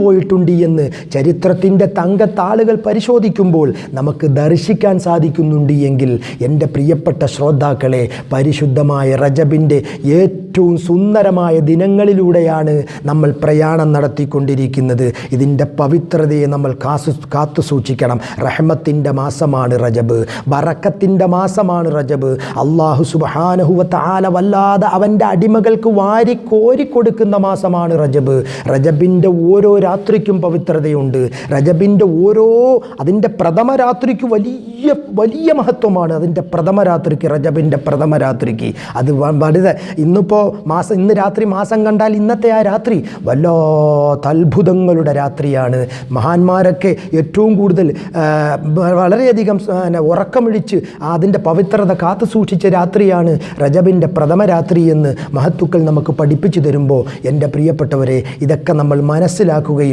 പോയിട്ടുണ്ട് എന്ന് ചരിത്രത്തിൻ്റെ തങ്കത്താളുകൾ പരിശോധിക്കുമ്പോൾ നമുക്ക് ദർശിക്കാൻ സാധിക്കുന്നുണ്ട് എങ്കിൽ എൻ്റെ പ്രിയപ്പെട്ട ശ്രോതാക്കളെ, പരിശുദ്ധമായ റജബിൻ്റെ ഏറ്റവും സുന്ദരമായ ദിനങ്ങളിലൂടെയാണ് നമ്മൾ പ്രയാണം നടത്തിക്കൊണ്ടിരിക്കുന്നത്. ഇതിൻ്റെ പവിത്രതയെ നമ്മൾ കാത്തു സൂക്ഷിക്കണം. റഹ്മത്തിൻ്റെ മാസമാണ് റജബ്, ബറക്കത്തിൻ്റെ മാസമാണ് റജബ്. അല്ലാഹു സുബ്ഹാനഹു വ തആല വല്ലാതെ അവൻ്റെ അടിമകൾക്ക് കോരിക്കൊടുക്കുന്ന മാസമാണ് റജബ്. റജബിൻ്റെ ഓരോ രാത്രിക്കും പവിത്രതയുണ്ട്. റജബിൻ്റെ അതിൻ്റെ പ്രഥമ രാത്രിക്ക് വലിയ മഹത്വമാണ്. അതിൻ്റെ പ്രഥമ രാത്രിക്ക്, റജബിൻ്റെ പ്രഥമ രാത്രിക്ക് അത് വളരെ ഇന്ന് രാത്രി മാസം കണ്ടാൽ ഇന്നത്തെ ആ രാത്രി വല്ലാത്ത അത്ഭുതങ്ങളുടെ രാത്രിയാണ്. മഹാന്മാരൊക്കെ ഏറ്റവും കൂടുതൽ വളരെയധികം ഉറക്കമിഴിച്ച് അതിൻ്റെ പവിത്രത കാത്തു സൂക്ഷിച്ച രാത്രിയാണ് റജബിൻ്റെ പ്രഥമ രാത്രി എന്ന് മഹത്തുക്കൾ നമുക്ക് പഠിപ്പിച്ചു തരുമ്പോൾ എൻ്റെ പ്രിയപ്പെട്ടവരെ, ഇതൊക്കെ നമ്മൾ മനസ്സിലാക്കുക